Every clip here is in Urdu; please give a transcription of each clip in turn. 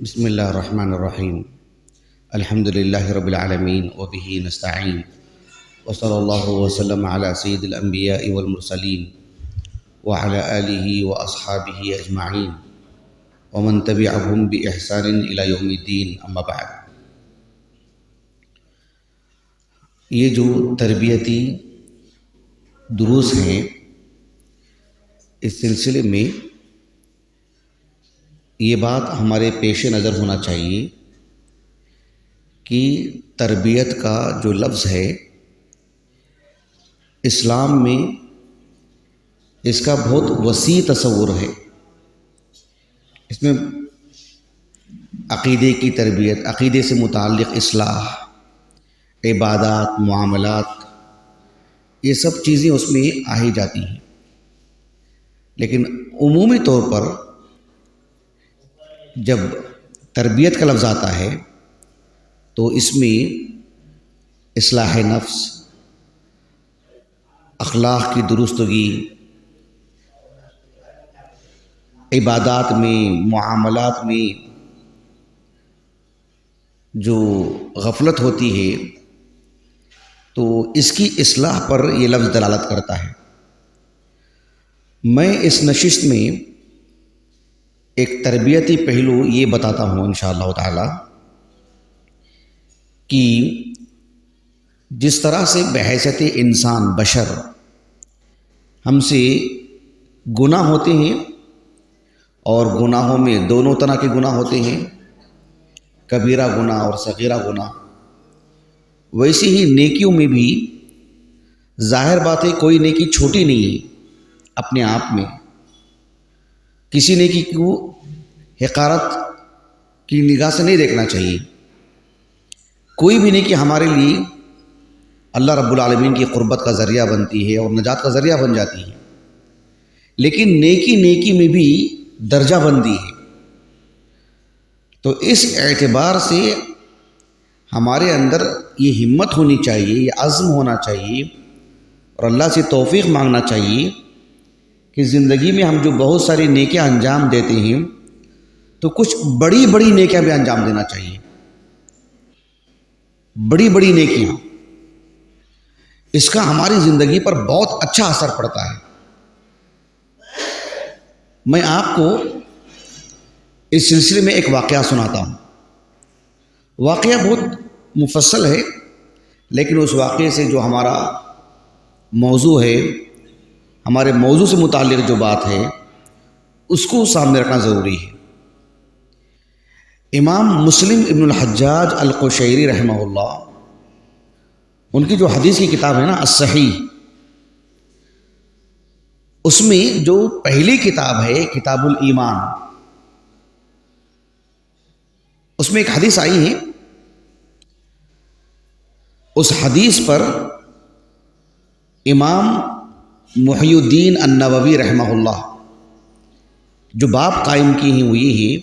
بسم اللہ الرحمن الرحیم الحمد للہ رب العالمین وبہ نستعین وصلی اللہ وسلم علی سید الانبیاء والمرسلین وعلی آلہ واصحابہ اجمعین ومن تبعہم بإحسان الی یوم الدین اما بعد۔ یہ جو تربیتی دروس ہیں، اس سلسلے میں یہ بات ہمارے پیش نظر ہونا چاہیے کہ تربیت کا جو لفظ ہے اسلام میں اس کا بہت وسیع تصور ہے۔ اس میں عقیدے کی تربیت، عقیدے سے متعلق اصلاح، عبادات، معاملات، یہ سب چیزیں اس میں آ ہی جاتی ہیں، لیکن عمومی طور پر جب تربیت کا لفظ آتا ہے تو اس میں اصلاح نفس، اخلاق کی درستگی، عبادات میں، معاملات میں جو غفلت ہوتی ہے تو اس کی اصلاح پر یہ لفظ دلالت کرتا ہے۔ میں اس نشست میں ایک تربیتی پہلو یہ بتاتا ہوں انشاءاللہ تعالی کہ جس طرح سے بحیثیت انسان بشر ہم سے گناہ ہوتے ہیں، اور گناہوں میں دونوں طرح کے گناہ ہوتے ہیں، کبیرہ گناہ اور صغیرہ گناہ، ویسے ہی نیکیوں میں بھی ظاہر بات ہے کوئی نیکی چھوٹی نہیں ہے۔ اپنے آپ میں کسی نیکی کو حقارت کی نگاہ سے نہیں دیکھنا چاہیے۔ کوئی بھی نیکی ہمارے لیے اللہ رب العالمین کی قربت کا ذریعہ بنتی ہے اور نجات کا ذریعہ بن جاتی ہے، لیکن نیکی میں بھی درجہ بندی ہے۔ تو اس اعتبار سے ہمارے اندر یہ ہمت ہونی چاہیے، یہ عزم ہونا چاہیے اور اللہ سے توفیق مانگنا چاہیے کہ زندگی میں ہم جو بہت ساری نیکیاں انجام دیتے ہیں تو کچھ بڑی بڑی نیکیاں بھی انجام دینا چاہیے۔ بڑی بڑی نیکیاں، اس کا ہماری زندگی پر بہت اچھا اثر پڑتا ہے۔ میں آپ کو اس سلسلے میں ایک واقعہ سناتا ہوں۔ واقعہ بہت مفصل ہے، لیکن اس واقعے سے جو ہمارا موضوع ہے، ہمارے موضوع سے متعلق جو بات ہے، اس کو سامنے رکھنا ضروری ہے۔ امام مسلم ابن الحجاج القشیری رحمہ اللہ، ان کی جو حدیث کی کتاب ہے نا الصحیح، اس میں جو پہلی کتاب ہے کتاب الایمان، اس میں ایک حدیث آئی ہے۔ اس حدیث پر امام محی الدین النووی رحمہ اللہ جو باب قائم کی ہیں وہ یہ ہے،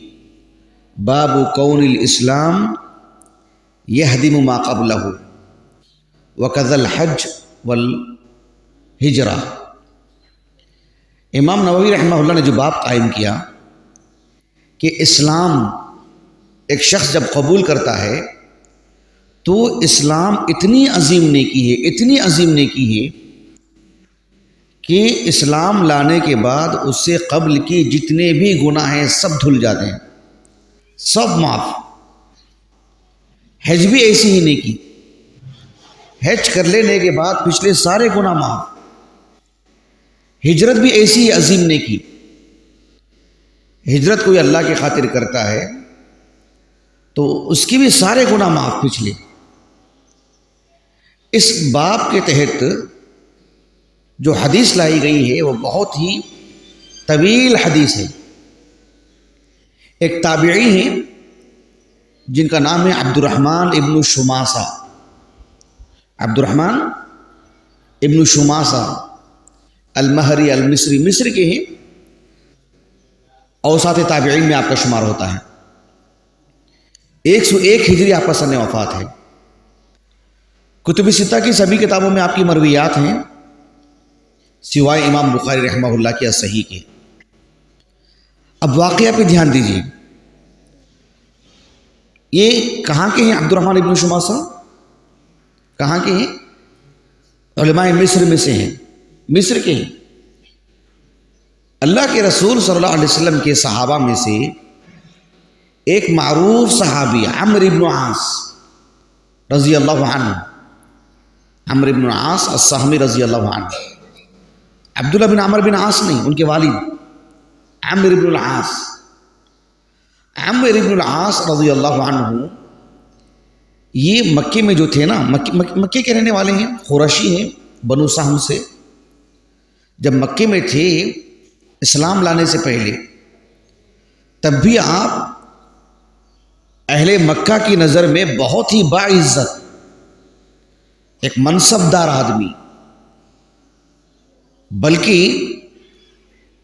باب کون الاسلام یہدم ما قبلہ وکذا الحج والہجرہ۔ امام نووی رحمہ اللہ نے جو باب قائم کیا کہ اسلام ایک شخص جب قبول کرتا ہے تو اسلام اتنی عظیم نیکی ہے، اتنی عظیم نیکی ہے کہ اسلام لانے کے بعد اس سے قبل کی جتنے بھی گناہ ہیں سب دھل جاتے ہیں، سب معاف۔ حج بھی ایسی ہی نیکی، حج کر لینے کے بعد پچھلے سارے گناہ معاف۔ ہجرت بھی ایسی ہی عظیم نیکی، ہجرت کوئی اللہ کی خاطر کرتا ہے تو اس کی بھی سارے گناہ معاف پچھلے۔ اس باب کے تحت جو حدیث لائی گئی ہے وہ بہت ہی طویل حدیث ہے۔ ایک تابعی ہیں جن کا نام ہے عبد الرحمن ابن شماسہ، عبد الرحمن ابن شماسہ المہری المصری، مصر کے ہیں، اوساط تابعین میں آپ کا شمار ہوتا ہے۔ 101 ہجری آپ کا سن وفات ہے۔ کتب ستہ کی سبھی کتابوں میں آپ کی مرویات ہیں سوائے امام بخاری رحمہ اللہ کی صحیح کے۔ اب واقعہ پہ دھیان دیجیے۔ یہ کہاں کے ہیں عبد الرحمن ابن شماسہ؟ کہاں کے ہیں؟ علماء مصر میں سے ہیں، مصر کے ہیں۔ اللہ کے رسول صلی اللہ علیہ وسلم کے صحابہ میں سے ایک معروف صحابی عمرو بن عاص رضی اللہ عنہ، عمرو بن عاص السہمی رضی اللہ عنہ، عبداللہ بن عمرو بن عاص نہیں، ان کے والد عمرو بن العاص، عمرو بن العاص رضی اللہ عنہ یہ مکے میں جو تھے نا، مکے کے رہنے والے ہیں، قریشی ہیں، بنو سہم سے۔ جب مکے میں تھے اسلام لانے سے پہلے، تب بھی آپ اہل مکہ کی نظر میں بہت ہی باعزت، ایک منصب دار آدمی، بلکہ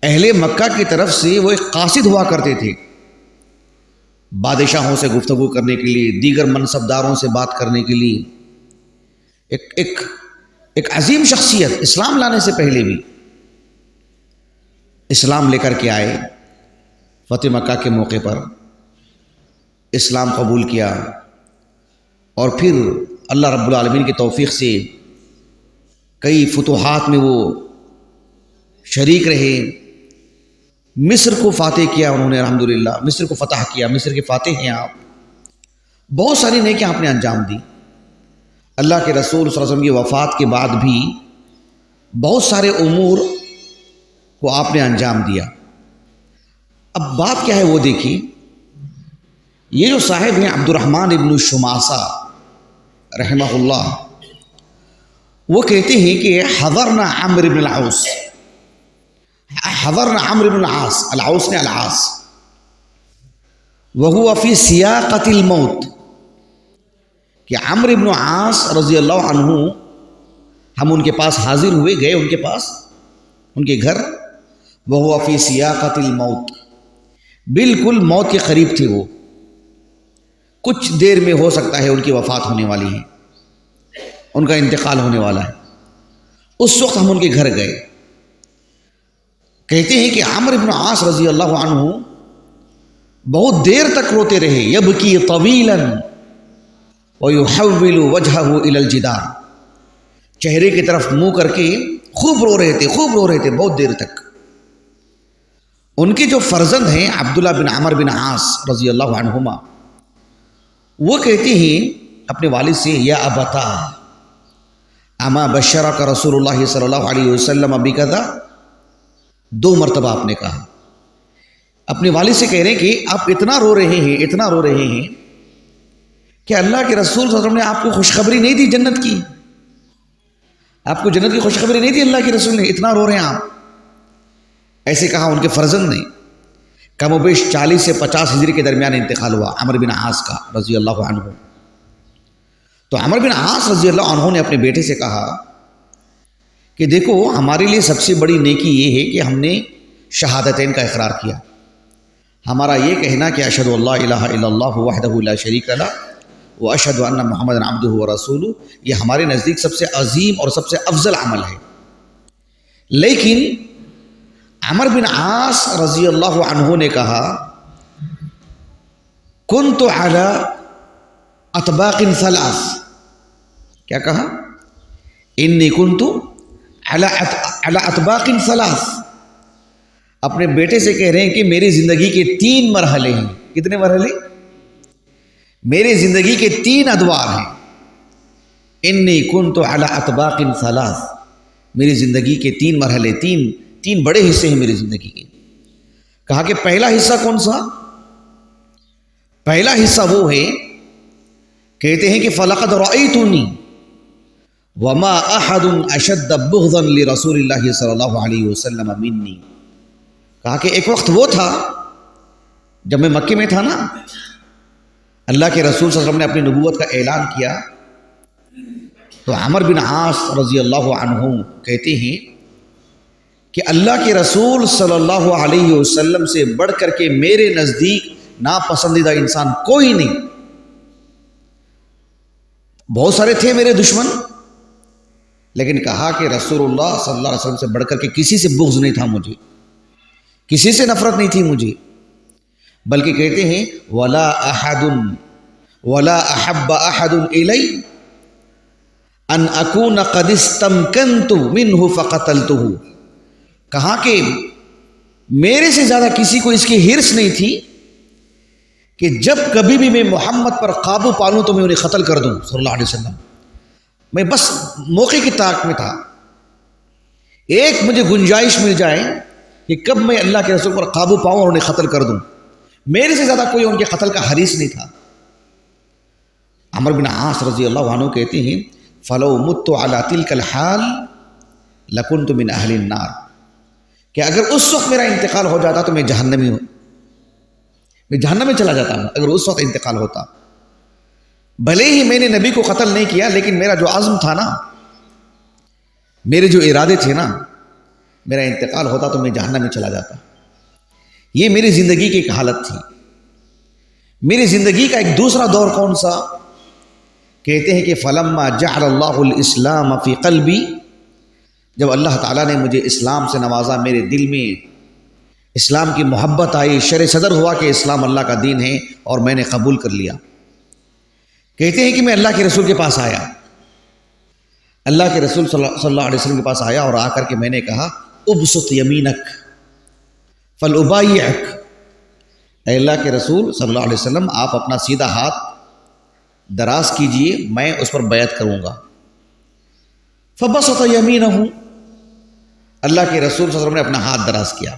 اہل مکہ کی طرف سے وہ ایک قاصد ہوا کرتے تھے، بادشاہوں سے گفتگو کرنے کے لیے، دیگر منصب داروں سے بات کرنے کے لیے، ایک عظیم شخصیت، اسلام لانے سے پہلے بھی۔ اسلام لے کر کے آئے، فتح مکہ کے موقع پر اسلام قبول کیا، اور پھر اللہ رب العالمین کی توفیق سے کئی فتوحات میں وہ شریک رہے، مصر کو فاتح کیا انہوں نے، الحمدللہ مصر کو فتح کیا، مصر کے فاتح ہیں آپ۔ بہت ساری نیکیاں آپ نے انجام دی۔ اللہ کے رسول صلی اللہ علیہ وسلم کی وفات کے بعد بھی بہت سارے امور کو آپ نے انجام دیا۔ اب بات کیا ہے وہ دیکھیے، یہ جو صاحب ہیں عبد الرحمن ابن شماسہ رحمہ اللہ، وہ کہتے ہیں کہ حضرنا عمرو بن العاص، حضرنا عمرو بن العاص، العاص نے العاص، وهو فی سیاقۃ الموت، کہ عمرو بن عاص رضی اللہ عنہ ہم ان کے پاس حاضر ہوئے، گئے ان کے پاس، ان کے گھر، وهو فی سیاقۃ الموت، بالکل موت کے قریب تھے، وہ کچھ دیر میں ہو سکتا ہے ان کی وفات ہونے والی ہے، ان کا انتقال ہونے والا ہے۔ اس وقت ہم ان کے گھر گئے۔ کہتے ہیں کہ عمرو بن عاص رضی اللہ عنہ بہت دیر تک روتے رہے، یبکی طویلا ویحول وجہہ الی الجدار، چہرے کی طرف منہ کر کے خوب رو رہے تھے، خوب رو رہے تھے بہت دیر تک۔ ان کے جو فرزند ہیں عبداللہ بن عمرو بن عاص رضی اللہ عنہما، وہ کہتے ہیں اپنے والد سے، یا ابتا اما بشرک رسول اللہ صلی اللہ علیہ وسلم بکذا، 2 مرتبہ آپ نے کہا، اپنے والد سے کہہ رہے ہیں کہ آپ اتنا رو رہے ہیں، اتنا رو رہے ہیں کہ اللہ کے رسول صلی اللہ علیہ وسلم نے آپ کو خوشخبری نہیں دی جنت کی، آپ کو جنت کی خوشخبری نہیں دی اللہ کے رسول نے، اتنا رو رہے ہیں آپ، ایسے کہا ان کے فرزند نے۔ کم و بیش 40 سے 50 ہجری کے درمیان انتقال ہوا عمرو بن عاص کا رضی اللہ عنہ۔ تو عمرو بن عاص رضی اللہ عنہ نے اپنے بیٹے سے کہا کہ دیکھو، ہمارے لیے سب سے بڑی نیکی یہ ہے کہ ہم نے شہادتین کا اقرار کیا، ہمارا یہ کہنا کہ اشہد ان لا الہ الا اللہ وحدہ لا شریک لہ واشہد ان محمدا عبدہ ورسولہ، یہ ہمارے نزدیک سب سے عظیم اور سب سے افضل عمل ہے۔ لیکن عمرو بن عاص رضی اللہ عنہ نے کہا، کنت علی اطباق 3، کیا کہا؟ انی کنت علی اطباق 3، اپنے بیٹے سے کہہ رہے ہیں کہ میری زندگی کے 3 مرحلے ہیں۔ کتنے مرحلے؟ میری زندگی کے 3 ادوار ہیں۔ انی کنت علی اطباق 3، میری زندگی کے 3 مرحلے، تین بڑے حصے ہیں میری زندگی کے۔ کہا کہ پہلا حصہ کون سا؟ پہلا حصہ وہ ہے، کہتے ہیں کہ فَلَقَدْ رَأَيْتُنِي وَمَا أَحَدٌ أَشَدَّ بُغْضًا لِرَسُولِ اللَّهِ صلی اللہ علیہ وسلم مِنِّي، کہا کہ ایک وقت وہ تھا جب میں مکے میں تھا نا، اللہ کے رسول صلی اللہ علیہ وسلم نے اپنی نبوت کا اعلان کیا، تو عمرو بن عاص رضی اللہ عنہ کہتے ہیں کہ اللہ کے رسول صلی اللہ علیہ وسلم سے بڑھ کر کے میرے نزدیک ناپسندیدہ انسان کوئی نہیں۔ بہت سارے تھے میرے دشمن، لیکن کہا کہ رسول اللہ صلی اللہ علیہ وسلم سے بڑھ کر کے کسی سے بغض نہیں تھا مجھے، کسی سے نفرت نہیں تھی مجھے، بلکہ کہتے ہیں وَلَا أَحَدٌ ولا احب احد الی ان اکون قد استمکنت منہ فقتلتہ، کہا کہ میرے سے زیادہ کسی کو اس کی ہرس نہیں تھی کہ جب کبھی بھی میں محمد پر قابو پالوں تو میں انہیں قتل کر دوں صلی اللہ علیہ وسلم۔ میں بس موقع کی طاق میں تھا، ایک مجھے گنجائش مل جائے کہ کب میں اللہ کے رسول پر قابو پاؤں اور انہیں قتل کر دوں، میرے سے زیادہ کوئی ان کے قتل کا حریص نہیں تھا۔ عمرو بن عاص رضی اللہ عنہ کہتے ہیں فَلَوْ مُتُّ عَلَى تِلْكَ الْحَالِ لَكُنْتُ مِنْ أَهْلِ النَّارِ، کہ اگر اس وقت میرا انتقال ہو جاتا تو میں جہنمی ہوں، میں جہنم میں چلا جاتا ہوں اگر اس وقت انتقال ہوتا۔ بھلے ہی میں نے نبی کو قتل نہیں کیا، لیکن میرا جو عزم تھا نا، میرے جو ارادے تھے نا، میرا انتقال ہوتا تو میں جہنم میں چلا جاتا۔ یہ میری زندگی کی ایک حالت تھی۔ میری زندگی کا ایک دوسرا دور کون سا؟ کہتے ہیں کہ فلما جعل اللہ الاسلام فی قلبی، جب اللہ تعالیٰ نے مجھے اسلام سے نوازا، میرے دل میں اسلام کی محبت آئی، شرع صدر ہوا کہ اسلام اللہ کا دین ہے اور میں نے قبول کر لیا۔ کہتے ہیں کہ میں اللہ کے رسول کے پاس آیا، اللہ کے رسول صلی اللہ علیہ وسلم کے پاس آیا اور آ کر کے میں نے کہا ابسط یمینک فلابایعک، اے اللہ کے رسول صلی اللہ علیہ وسلم آپ اپنا سیدھا ہاتھ دراز کیجئے، میں اس پر بیعت کروں گا۔ فبسط یمینہ، اللہ کے رسول صلی اللہ علیہ وسلم نے اپنا ہاتھ دراز کیا۔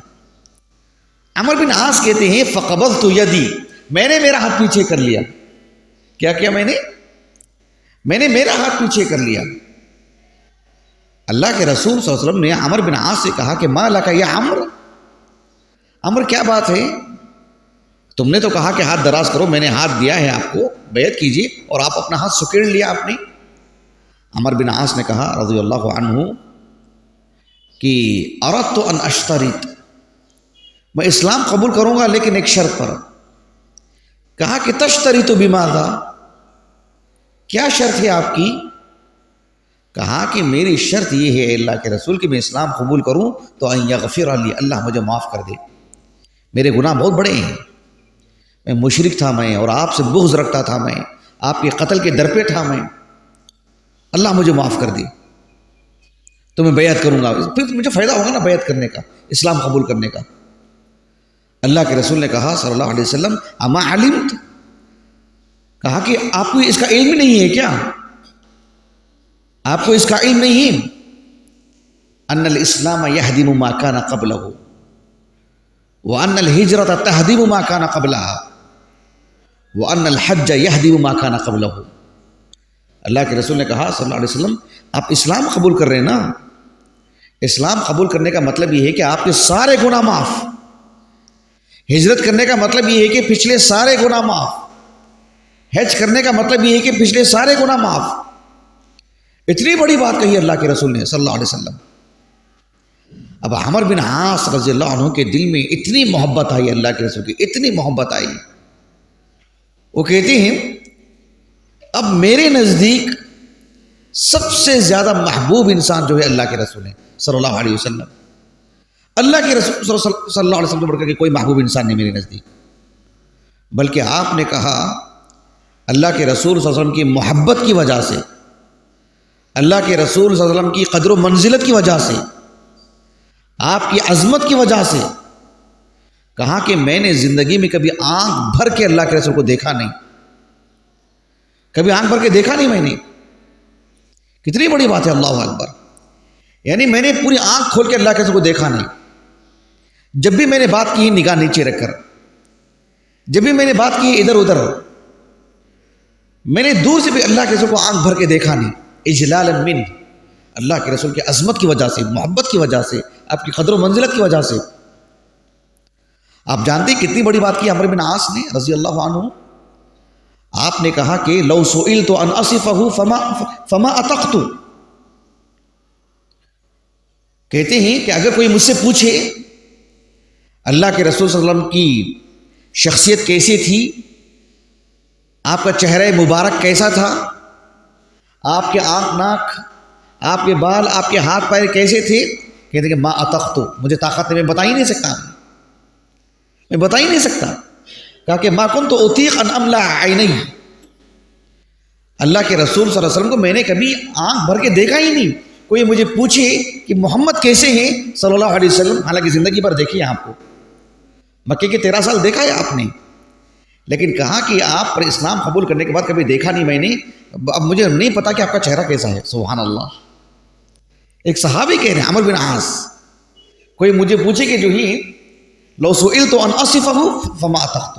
عمرو بن عاص کہتے ہیں فقبضت یدی، میں نے میرا ہاتھ پیچھے کر لیا۔ کیا کیا میں نے میرا ہاتھ پیچھے کر لیا۔ اللہ کے رسول صلی اللہ علیہ وسلم نے عمرو بن عاص سے کہا کہ ما لک یا عمرو کیا بات ہے؟ تم نے تو کہا کہ ہاتھ دراز کرو، میں نے ہاتھ دیا ہے آپ کو، بیعت کیجیے، اور آپ اپنا ہاتھ سکیڑ لیا آپ نے۔ عمرو بن عاص نے کہا رضی اللہ عنہ کہ اردت ان اشترط، میں اسلام قبول کروں گا لیکن ایک شرط پر۔ کہا کہ تشترط بماذا، کیا شرط ہے آپ کی؟ کہا کہ میری شرط یہ ہے اللہ کے رسول کہ میں اسلام قبول کروں تو ان یغفر لی، اللہ مجھے معاف کر دے، میرے گناہ بہت بڑے ہیں، میں مشرک تھا، میں اور آپ سے بغض رکھتا تھا، میں آپ کے قتل کے در پہ تھا، میں اللہ مجھے معاف کر دے تو میں بیعت کروں گا، پھر مجھے فائدہ ہوگا نا بیعت کرنے کا، اسلام قبول کرنے کا۔ اللہ کے رسول نے کہا صلی اللہ علیہ وسلم اما علمت، کہا کہ آپ کو اس کا علم نہیں ہے کیا؟ آپ کو اس کا علم نہیں ہے ان الاسلام یہدم ما کان قبلہ وان الہجرۃ تہدم ما کان قبلہا وان الحج یہدم ما کان قبلہ۔ اللہ کے رسول نے کہا صلی اللہ علیہ وسلم آپ اسلام قبول کر رہے ہیں نا، اسلام قبول کرنے کا مطلب یہ ہے کہ آپ کے سارے گناہ معاف، ہجرت کرنے کا مطلب یہ ہے کہ پچھلے سارے گناہ معاف، حج کرنے کا مطلب یہ ہے کہ پچھلے سارے گناہ معاف۔ اتنی بڑی بات کہی اللہ کے رسول نے صلی اللہ علیہ وسلم۔ اب عمرو بن عاص رضی اللہ عنہ کے دل میں اتنی محبت آئی اللہ کے رسول کی، اتنی محبت آئی، وہ کہتے ہیں اب میرے نزدیک سب سے زیادہ محبوب انسان جو ہے اللہ کے رسول ہیں صلی اللہ علیہ وسلم۔ اللہ کے رسول صلی اللہ علیہ وسلم سے بڑھ کر کے کوئی محبوب انسان نہیں میرے نزدیک، بلکہ آپ نے کہا اللہ کے رسول صلی اللہ علیہ وسلم کی محبت کی وجہ سے، اللہ کے رسول صلی اللہ علیہ وسلم کی قدر و منزلت کی وجہ سے، آپ کی عظمت کی وجہ سے، کہا کہ میں نے زندگی میں کبھی آنکھ بھر کے اللہ کے رسول کو دیکھا نہیں، کبھی آنکھ بھر کے دیکھا نہیں میں نے۔ کتنی بڑی بات ہے، اللہ اکبر، یعنی میں نے پوری آنکھ کھول کے اللہ کے رسول کو دیکھا نہیں۔ جب بھی میں نے بات کی نگاہ نیچے رکھ کر، جب بھی میں نے بات کی ادھر ادھر، میں نے دور سے بھی اللہ کے رسول کو آنکھ بھر کے دیکھا نہیں، اجلالا من، اللہ کے رسول کی عظمت کی وجہ سے، محبت کی وجہ سے، آپ کی قدر و منزلت کی وجہ سے۔ آپ جانتے ہیں کتنی بڑی بات کی عمرو بن عاص نے رضی اللہ عنہ۔ آپ نے کہا کہ لو سئلت ان اصفہ فما اطقت، کہتے ہیں کہ اگر کوئی مجھ سے پوچھے اللہ کے رسول صلی اللہ علیہ وسلم کی شخصیت کیسی تھی، آپ کا چہرہ مبارک کیسا تھا، آپ کے آنکھ ناک، آپ کے بال، آپ کے ہاتھ پیر کیسے تھے، کہتے ہیں کہ ما اطقت، مجھے طاقت نہیں، میں بتا ہی نہیں سکتا، میں بتا ہی نہیں سکتا۔ کہا کہ ما کنت اطیق ان املأ عینی، اللہ کے رسول صلی اللہ علیہ وسلم کو میں نے کبھی آنکھ بھر کے دیکھا ہی نہیں. کوئی مجھے پوچھے کہ محمد کیسے ہیں صلی اللہ علیہ وسلم، حالانکہ زندگی بھر دیکھی ہے آپ کو، مکے کے 13 سال دیکھا ہے آپ نے، لیکن کہا کہ آپ پر اسلام قبول کرنے کے بعد کبھی دیکھا نہیں میں نے. اب مجھے نہیں پتا کہ آپ کا چہرہ کیسا ہے. سبحان اللہ. ایک صحابی کہہ رہے ہیں عمر بن عاص، کوئی مجھے پوچھے کہ جو ہی لو سئلت ان اصفہ فما اطقت،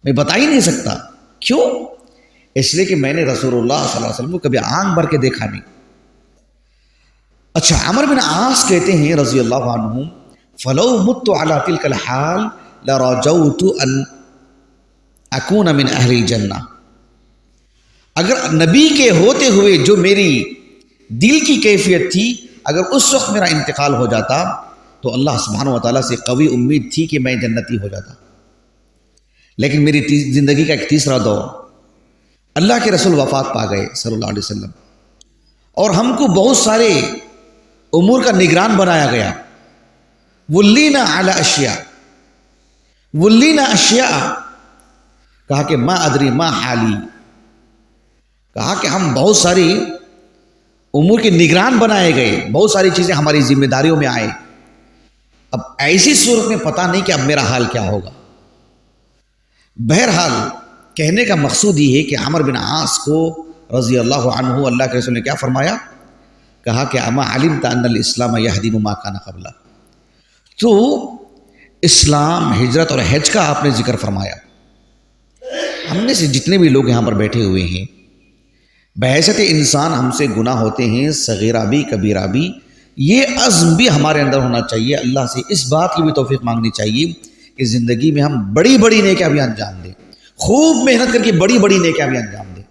میں بتا ہی نہیں سکتا. کیوں؟ اس لیے کہ میں نے رسول اللہ صلی اللہ علیہ وسلم کو کبھی آنکھ بھر کے دیکھا نہیں. اچھا، عمر بن عاص کہتے ہیں رضی اللہ عنہ، فلو مت علی تلک الحال لرجوت ان اکون من اہل الجنہ، اگر نبی کے ہوتے ہوئے جو میری دل کی کیفیت تھی، اگر اس وقت میرا انتقال ہو جاتا تو اللہ سبحانہ و تعالیٰ سے قوی امید تھی کہ میں جنتی ہو جاتا. لیکن میری زندگی کا ایک تیسرا دور، اللہ کے رسول وفات پا گئے صلی اللہ علیہ وسلم، اور ہم کو بہت سارے امور کا نگران بنایا گیا. ولینا علی اشیاء، ولینا اشیاء، کہا کہ ما ادری ما حالی، کہا کہ ہم بہت ساری امور کے نگران بنائے گئے، بہت ساری چیزیں ہماری ذمہ داریوں میں آئے. اب ایسی صورت میں پتہ نہیں کہ اب میرا حال کیا ہوگا. بہرحال کہنے کا مقصود یہ ہے کہ عمر بن عاص کو رضی اللہ عنہ اللہ کے رسول نے کیا فرمایا، کہا کہ اما علمت ان الاسلام یہدم ما کان قبلہ. تو اسلام، ہجرت اور حج کا آپ نے ذکر فرمایا. ہم نے سے جتنے بھی لوگ یہاں پر بیٹھے ہوئے ہیں، بحیثیت انسان ہم سے گناہ ہوتے ہیں، صغیرہ بھی کبیرہ بھی. یہ عزم بھی ہمارے اندر ہونا چاہیے، اللہ سے اس بات کی بھی توفیق مانگنی چاہیے کہ زندگی میں ہم بڑی بڑی نیکیاں بھی انجام دیں، خوب محنت کر کے بڑی بڑی نیکیاں بھی انجام دیں.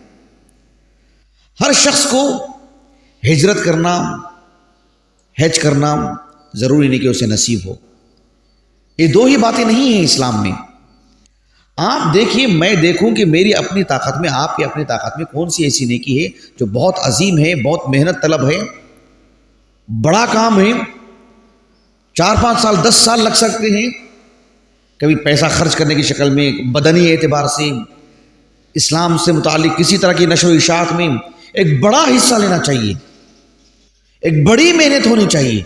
ہر شخص کو ہجرت کرنا، حج کرنا ضروری نہیں کہ اسے نصیب ہو. یہ دو ہی باتیں نہیں ہیں اسلام میں. آپ دیکھیے، میں دیکھوں کہ میری اپنی طاقت میں، آپ کی اپنی طاقت میں کون سی ایسی نیکی ہے جو بہت عظیم ہے، بہت محنت طلب ہے، بڑا کام ہے، 4-5 سال 10 سال لگ سکتے ہیں. کبھی پیسہ خرچ کرنے کی شکل میں، بدنی اعتبار سے، اسلام سے متعلق کسی طرح کی نشر و اشاعت میں ایک بڑا حصہ لینا چاہیے، ایک بڑی محنت ہونی چاہیے.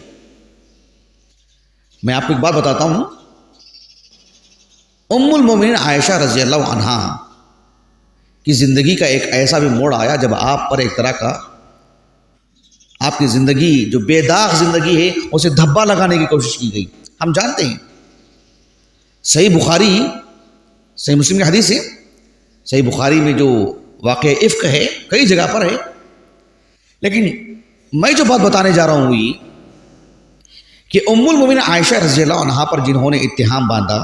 میں آپ کو ایک بات بتاتا ہوں. ام المومنین عائشہ رضی اللہ عنہا کی زندگی کا ایک ایسا بھی موڑ آیا جب آپ پر ایک طرح کا، آپ کی زندگی جو بے داغ زندگی ہے اسے دھبا لگانے کی کوشش کی گئی. ہم جانتے ہیں، صحیح بخاری، صحیح مسلم کی حدیث ہے، صحیح بخاری میں جو واقعہ افک ہے کئی جگہ پر ہے، لیکن میں جو بات بتانے جا رہا ہوں یہ کہ ام المومنین عائشہ رضی اللہ عنہا پر جنہوں نے اتہام باندھا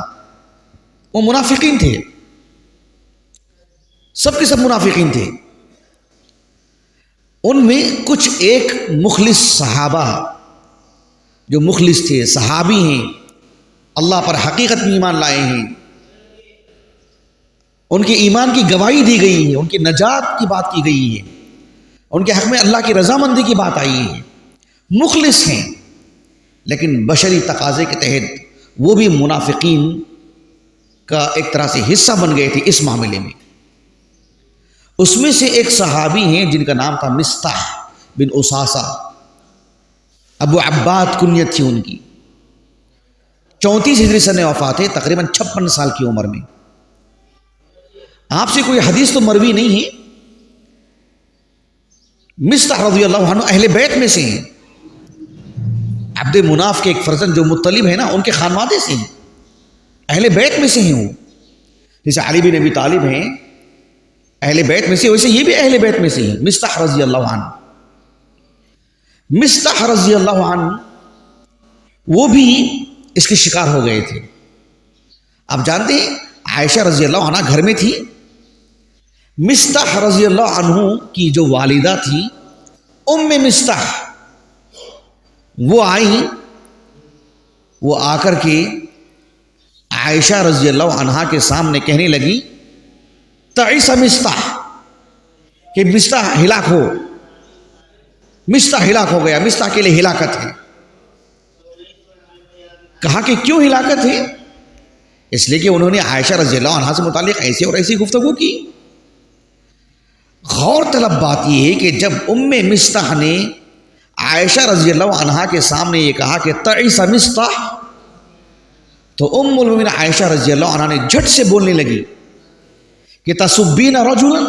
وہ منافقین تھے، سب کے سب منافقین تھے. ان میں کچھ ایک مخلص صحابہ جو مخلص تھے، صحابی ہیں، اللہ پر حقیقت میں ایمان لائے ہیں، ان کے ایمان کی گواہی دی گئی ہے، ان کی نجات کی بات کی گئی ہے، ان کے حق میں اللہ کی رضامندی کی بات آئی ہے، مخلص ہیں، لیکن بشری تقاضے کے تحت وہ بھی منافقین کا ایک طرح سے حصہ بن گئے تھے اس معاملے میں. اس میں سے ایک صحابی ہیں جن کا نام تھا مصطح بن اساسہ، ابو عباد کنیت تھی ان کی. 34 ہجری سن وفات ہے، تقریباً 56 سال کی عمر میں. آپ سے کوئی حدیث تو مروی نہیں ہے. مصطح رضی اللہ عنہ اہل بیت میں سے ہیں، عبد مناف کے ایک فرزند جو مطلب ہے نا، ان کے خانوادے سے ہیں، اہل بیت میں سے ہیں. وہ جیسے علی بن ابی طالب ہیں اہل بیت میں سے، ویسے یہ بھی اہل بیت میں سے ہیں. مصطح رضی اللہ عنہ، مصطح رضی اللہ عنہ وہ بھی اس کے شکار ہو گئے تھے. آپ جانتے ہیں عائشہ رضی اللہ عنہ گھر میں تھی. مصطح رضی اللہ عنہ کی جو والدہ تھی ام مصطح، وہ آئیں، وہ آ کر کے عائشہ رضی اللہ عنہا کے سامنے کہنے لگی تعیس مصطح، کہ مصطح ہلاک ہو، مصطح ہلاک ہو گیا، مصطح کے لیے ہلاکت ہے. کہا کہ کیوں ہلاکت ہے؟ اس لیے کہ انہوں نے عائشہ رضی اللہ عنہا سے متعلق ایسی اور ایسی گفتگو کی. غور طلب بات یہ ہے کہ جب ام مستح نے عائشہ رضی اللہ عنہا کے سامنے یہ کہا کہ تعیس مستح، تو ام المؤمنین عائشہ رضی اللہ عنہا نے جھٹ سے بولنے لگی کہ تسبین رجلا،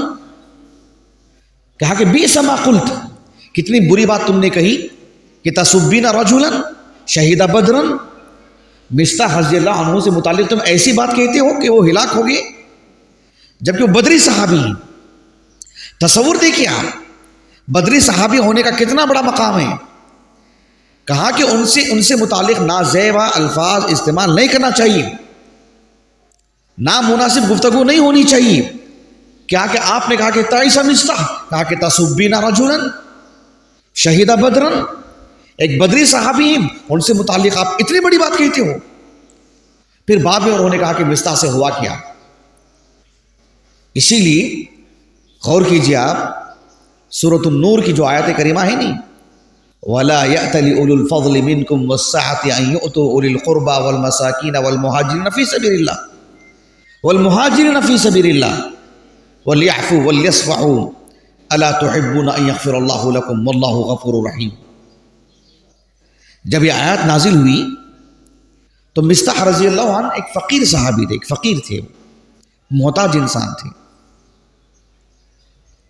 کہا کہ بیس ما قلت، کتنی بری بات تم نے کہی کہ تسبین رجلا شہید بدرا، مستح رضی اللہ عنہ سے متعلق تم ایسی بات کہتے ہو کہ وہ ہلاک ہو گئے، جبکہ وہ بدری صحابی ہیں۔ تصور دیکھیے آپ، بدری صحابی ہونے کا کتنا بڑا مقام ہے۔ کہا کہ ان سے متعلق نازیبا الفاظ استعمال نہیں کرنا چاہیے، نامناسب گفتگو نہیں ہونی چاہیے۔ کیا کہ آپ نے کہا کہ تعیس مستح، کہا کہ تسبین رجلا شہید بدرا، ایک بدری صحابی ہیں، ان سے متعلق آپ اتنی بڑی بات کہتے ہو۔ پھر بعد میں انہوں نے کہا کہ مستح سے ہوا کیا۔ اسی لیے غور کیجیے آپ، سورۃ النور کی جو آیت کریمہ ہے نہیں، وَلَا يَأْتَلِ أُولُو الْفَضْلِ مِنْكُمْ وَالسَّعَةِ أَنْ يُؤْتُوا أُولِي الْقُرْبَى وَالْمَسَاكِينَ وَالْمُهَاجِرِينَ فِي سَبِيلِ اللَّهِ وَلْيَعْفُوا وَلْيَصْفَحُوا أَلَا تُحِبُّونَ أَنْ يَغْفِرَ اللَّهُ لَكُمْ وَاللَّهُ غَفُورٌ رَحِيمٌ۔ جب یہ آیات نازل ہوئی تو مستح رضی اللہ عنہ ایک فقیر صحابی تھے، ایک فقیر تھے، محتاج انسان تھے،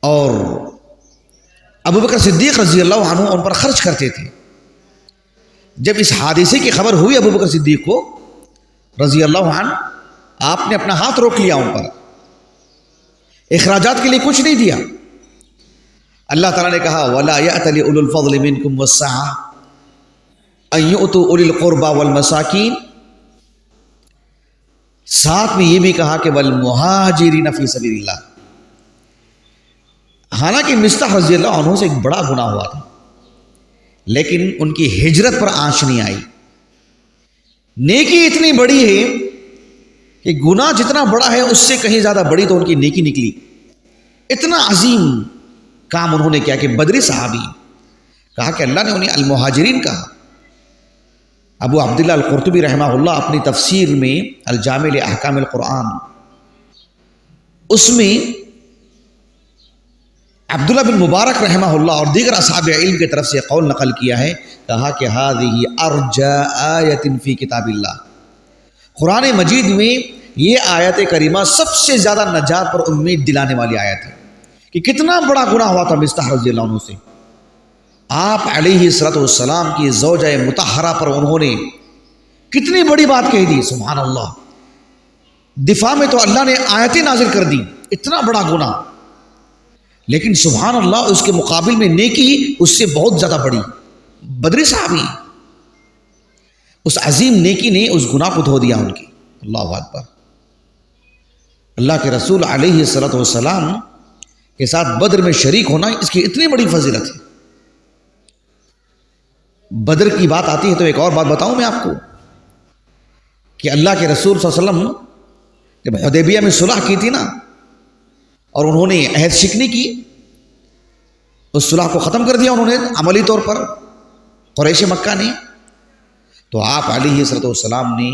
اور ابو بکر صدیق رضی اللہ عنہ ان پر خرچ کرتے تھے۔ جب اس حادثے کی خبر ہوئی ابو بکر صدیق کو رضی اللہ عنہ، آپ نے اپنا ہاتھ روک لیا، ان پر اخراجات کے لیے کچھ نہیں دیا۔ اللہ تعالیٰ نے کہا وَلَا يَأْتَلِ أُولُو الْفَضْلِ مِنْكُمْ وَالسَّعَةِ أَنْ يُؤْتُوا أُولِي الْقُرْبَى وَالْمَسَاكِينَ، ساتھ میں یہ بھی کہا کہ وَالْمُهَاجِرِينَ فِي سَبِيلِ اللَّهِ۔ حالانکہ مستح رضی اللہ عنہ سے ایک بڑا گناہ ہوا تھا، لیکن ان کی ہجرت پر آنچ نہیں آئی۔ نیکی اتنی بڑی ہے کہ گناہ جتنا بڑا ہے اس سے کہیں زیادہ بڑی تو ان کی نیکی نکلی۔ اتنا عظیم کام انہوں نے کیا کہ بدری صحابی، کہا کہ اللہ نے انہیں المہاجرین کہا۔ ابو عبداللہ القرطبی رحمہ اللہ اپنی تفسیر میں الجامع لاحکام القرآن، اس میں عبداللہ بن مبارک رحمہ اللہ اور دیگر اصحاب علم کی طرف سے قول نقل کیا ہے، کہا کہ هذه ارجى آیت فی کتاب اللہ، قرآن مجید میں یہ آیت کریمہ سب سے زیادہ نجات پر امید دلانے والی آیت ہے کہ کتنا بڑا گناہ ہوا تھا مستح رضی اللہ عنہ سے۔ آپ علیہ السلام کی زوجہ مطہرہ پر انہوں نے کتنی بڑی بات کہہ دی، سبحان اللہ۔ دفاع میں تو اللہ نے آیتیں نازل کر دی، اتنا بڑا گناہ، لیکن سبحان اللہ اس کے مقابل میں نیکی اس سے بہت زیادہ بڑی۔ بدری صحابی، اس عظیم نیکی نے اس گناہ کو دھو دیا ان کی۔ اللہ اکبر۔ اللہ کے رسول علیہ السلام کے ساتھ بدر میں شریک ہونا اس کی اتنی بڑی فضیلت ہے۔ بدر کی بات آتی ہے تو ایک اور بات بتاؤں میں آپ کو کہ اللہ کے رسول صلی اللہ علیہ وسلم جب حدیبیہ میں صلح کی تھی نا، اور انہوں نے عہد شکنی کی، اس صلح کو ختم کر دیا انہوں نے عملی طور پر قریش مکہ نے، تو آپ علیہ السلام نے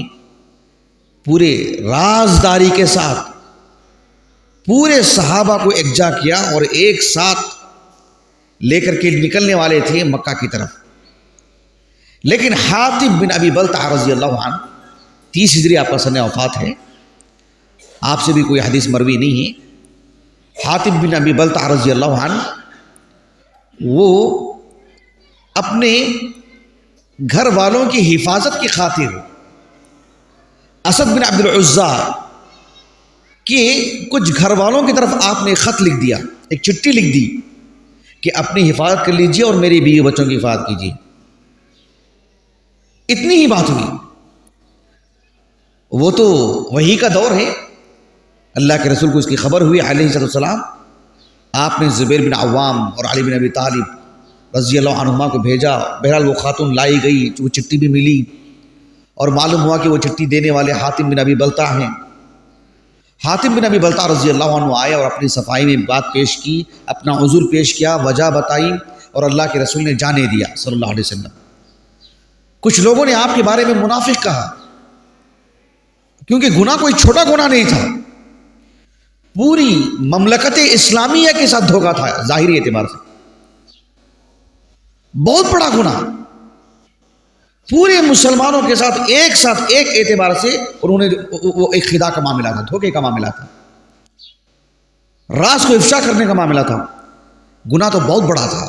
پورے رازداری کے ساتھ پورے صحابہ کو یکجا کیا اور ایک ساتھ لے کر کے نکلنے والے تھے مکہ کی طرف۔ لیکن حاطب بن ابی بلتعہ رضی اللہ عنہ 30 ہجری آپ کا سن وفات ہے، آپ سے بھی کوئی حدیث مروی نہیں ہے۔ حاطب بن ابی بلتعہ رضی اللہ عنہ وہ اپنے گھر والوں کی حفاظت کی خاطر اسد بن عبد العزا کہ کچھ گھر والوں کی طرف آپ نے خط لکھ دیا، ایک چٹھی لکھ دی کہ اپنی حفاظت کر لیجئے اور میری بیوی بچوں کی حفاظت کیجیے۔ اتنی ہی بات ہوئی، وہ تو وحی کا دور ہے، اللہ کے رسول کو اس کی خبر ہوئی علیہ السلام، آپ نے زبیر بن عوام اور علی بن ابی طالب رضی اللہ عنہما کو بھیجا۔ بہرحال وہ خاتون لائی گئی، وہ چٹھی بھی ملی اور معلوم ہوا کہ وہ چٹھی دینے والے حاتم بن ابی بلتعہ ہیں۔ حاتم بن ابی بلتعہ رضی اللہ عنہ آئے اور اپنی صفائی میں بات پیش کی، اپنا عذر پیش کیا، وجہ بتائی، اور اللہ کے رسول نے جانے دیا صلی اللہ علیہ وسلم۔ کچھ لوگوں نے آپ کے بارے میں منافق کہا، کیونکہ گناہ کوئی چھوٹا گناہ نہیں تھا، پوری مملکت اسلامیہ کے ساتھ دھوکا تھا ظاہری اعتبار سے، بہت بڑا گناہ، پورے مسلمانوں کے ساتھ ایک اعتبار سے انہوں نے وہ ایک خدا کا معاملہ تھا، دھوکے کا معاملہ تھا، راز کو افشا کرنے کا معاملہ تھا، گناہ تو بہت بڑا تھا۔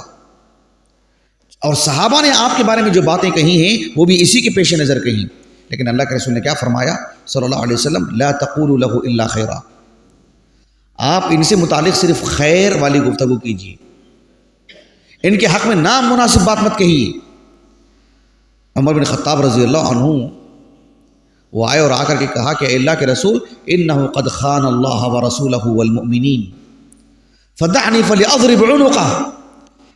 اور صحابہ نے آپ کے بارے میں جو باتیں کہی ہیں وہ بھی اسی کے پیش نظر کہیں، لیکن اللہ کے رسول نے کیا فرمایا صلی اللہ علیہ وسلم، لا تقولوا له الا خیرا، آپ ان سے متعلق صرف خیر والی گفتگو کیجیے، ان کے حق میں نامناسب بات مت کہیے۔ عمر بن خطاب رضی اللہ عنہ وہ آئے اور آ کر کے کہا کہ اے اللہ کے رسول، انه قد خان اللہ ورسولہ والمؤمنین فدعنی فلیضرب عنقہ،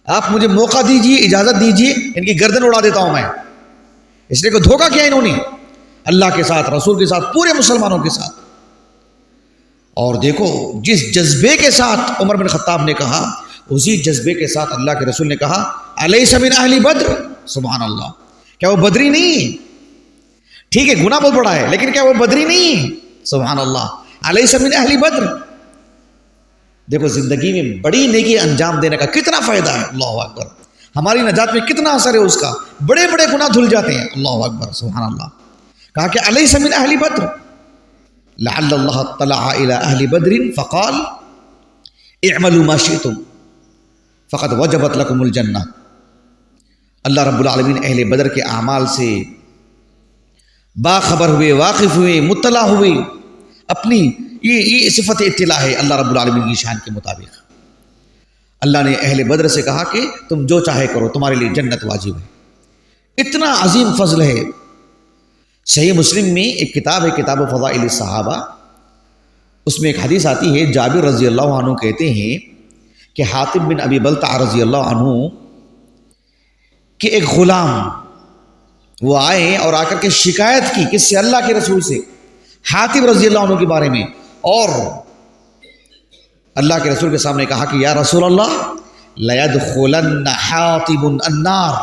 آپ مجھے موقع دیجیے، اجازت دیجیے، ان کی گردن اڑا دیتا ہوں میں، اس لیے کہ دھوکہ کیا انہوں نے اللہ کے ساتھ، رسول کے ساتھ، پورے مسلمانوں کے ساتھ۔ اور دیکھو جس جذبے کے ساتھ عمر بن خطاب نے کہا، اسی جذبے کے ساتھ اللہ کے رسول نے کہا الیس من اہل بدر، سبحان اللہ، کیا وہ بدری نہیں؟ ٹھیک ہے گناہ بہت بڑا ہے، لیکن کیا وہ بدری نہیں؟ سبحان اللہ، الیس من اہل بدر۔ دیکھو زندگی میں بڑی نیکی انجام دینے کا کتنا فائدہ ہے، اللہ اکبر، ہماری نجات میں کتنا اثر ہے اس کا، بڑے بڑے گناہ دھل جاتے ہیں، اللہ اکبر سبحان اللہ۔ کہا کہ الیس من اہل بدر، لعل اللہ اطلع الى اہل بدر فقال اعملوا ما شئتم فقد وجبت لكم الجنہ، اللہ رب العالمین اہل بدر کے اعمال سے باخبر ہوئے، واقف ہوئے، مطلع ہوئے، اپنی یہ صفت اطلاع ہے اللہ رب العالمین کی شان کے مطابق۔ اللہ نے اہل بدر سے کہا کہ تم جو چاہے کرو، تمہارے لیے جنت واجب ہے، اتنا عظیم فضل ہے۔ صحیح مسلم میں ایک کتاب ہے کتاب فضائل الصحابہ، اس میں ایک حدیث آتی ہے، جابر رضی اللہ عنہ کہتے ہیں کہ حاتب بن ابی بلتع رضی اللہ عنہ کہ ایک غلام وہ آئے اور آ کر کے شکایت کی کس سے؟ اللہ کے رسول سے، حاتب رضی اللہ عنہ کے بارے میں، اور اللہ کے رسول کے سامنے کہا کہ یا رسول اللہ لیدخلن حاطب النار،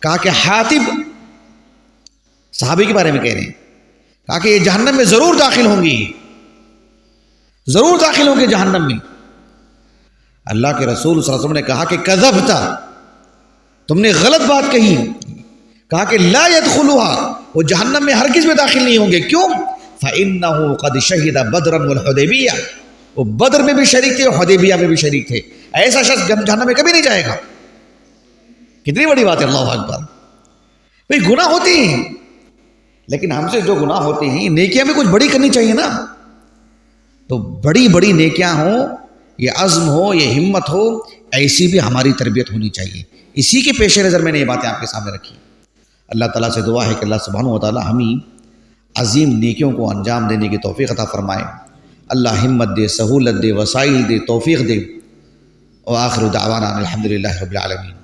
کہا کہ حاتب صحابی کے بارے میں کہہ رہے ہیں، کہا کہ یہ جہنم میں ضرور داخل ہوں گی، ضرور داخل ہوں گے جہنم میں۔ اللہ کے رسول صلی اللہ علیہ وسلم نے کہا کہ کذبتا، تم نے غلط بات کہی، کہا کہ لا يدخلها، وہ جہنم میں ہرگز میں داخل نہیں ہوں گے، کیوں؟ فإنه قد شهد بدرا والحدیبیہ، وہ بدر میں بھی شریک تھے اور حدیبیہ میں بھی شریک تھے، ایسا شخص جہنم میں کبھی نہیں جائے گا۔ کتنی بڑی بات ہے، اللہ اکبر۔ بھئی گناہ ہوتے ہیں، لیکن ہم سے جو گناہ ہوتے ہیں، نیکیاں بھی کچھ بڑی کرنی چاہیے نا، تو بڑی بڑی نیکیاں ہوں، یہ عزم ہو، یہ ہمت ہو، ایسی بھی ہماری تربیت ہونی چاہیے۔ اسی کے پیش نظر میں نے یہ باتیں آپ کے سامنے رکھی۔ اللہ تعالیٰ سے دعا ہے کہ اللہ سبحانہ و تعالیٰ ہمیں عظیم نیکیوں کو انجام دینے کی توفیق عطا فرمائے، اللہ ہمت دے، سہولت دے، وسائل دے، توفیق دے، وآخر دعوانا الحمدللہ رب العالمین۔